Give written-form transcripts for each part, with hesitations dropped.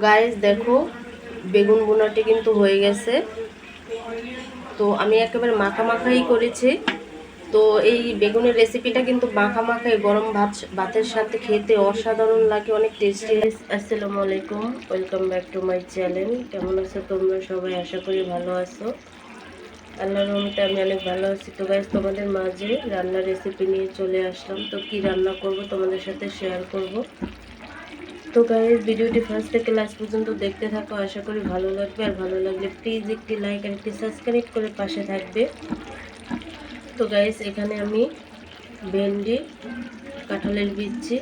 Guys দেখো, বেগুন বোনাটি কিন্তু হয়ে গেছে। তো আমি একেবারে মাখা মাখাই করেছি। তো এই বেগুনের রেসিপিটা কিন্তু মাখা মাখাই গরম ভাতের সাথে খেতে অসাধারণ লাগে, অনেক টেস্টি। আসসালামু আলাইকুম, welcome back to my channel. কেমন আছো তোমরা সবাই? আশা করি ভালো আছো। আল্লাহর রহমতে আমি অনেক ভালো আছি। তো গাইস, তোমাদের মাঝে রান্নার রেসিপি নিয়ে চলে আসলাম। তো কি রান্না করব তোমাদের সাথে শেয়ার করব। তো গাইস, ভিডিওটি ফার্স্ট থেকে লাস্ট পর্যন্ত দেখতে থাকো, আশা করি ভালো লাগবে। আর ভালো লাগলে প্লিজ একটি লাইক আর একটি সাবস্ক্রাইব করে পাশে থাকবে। তো গাইস, এখানে আমি ভেন্ডি, কাঁঠালের বিচি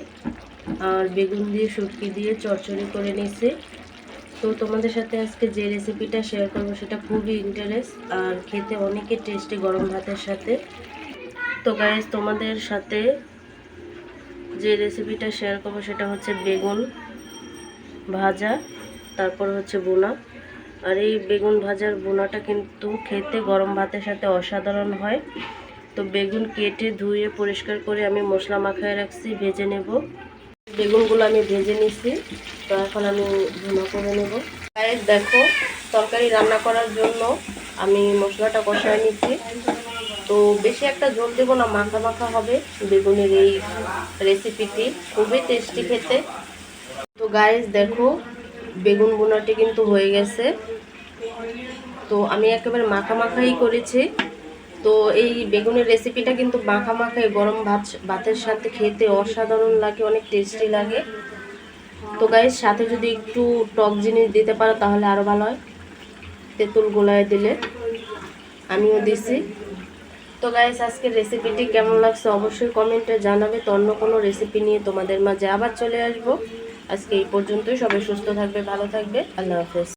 আর বেগুন দিয়ে শুটকি দিয়ে চচ্চড়ি করে নিয়েছি। তো তোমাদের সাথে আজকে যে রেসিপিটা শেয়ার করবো সেটা খুবই ইন্টারেস্ট আর খেতে অনেকই টেস্টি গরম ভাতের সাথে। তো গাইস, তোমাদের সাথে যে রেসিপিটা শেয়ার করবো সেটা হচ্ছে বেগুন ভাজা, তারপর হচ্ছে বোনা। আর এই বেগুন ভাজার বোনাটা কিন্তু খেতে গরম ভাতের সাথে অসাধারণ হয়। তো বেগুন কেটে ধুয়ে পরিষ্কার করে আমি মশলা মাখায় রাখছি, ভেজে নেব। বেগুনগুলো আমি ভেজে নিছি। তো এখন আমি ভুনা করে নেব। গাইস দেখো, তরকারি রান্না করার জন্য আমি মশলাটা কষায় নিচ্ছি। তো বেশি একটা ঝোল দেবো না, মাখা মাখা হবে বেগুনের এই রেসিপিটি, খুবই টেস্টি খেতে। তো গাইস দেখো, বেগুন বোনাটি কিন্তু হয়ে গেছে। তো আমি একেবারে মাখা মাখাই করেছি। তো এই বেগুনের রেসিপিটা কিন্তু মাখা মাখাই গরম ভাতের সাথে খেতে অসাধারণ লাগে, অনেক টেস্টি লাগে। তো গাইস, সাথে যদি একটু টক জিনিস দিতে পারো তাহলে আরও ভালো হয়, তেঁতুল গোলায় দিলে। আমিও দিছি। তো গাইস, আজকের রেসিপিটি কেমন লাগছে অবশ্যই কমেন্টে জানাবে। তো অন্য কোনো রেসিপি নিয়ে তোমাদের মাঝে আবার চলে আসবো। আজকে এই পর্যন্তই। সবাই সুস্থ থাকবে, ভালো থাকবে। আল্লাহ হাফেজ।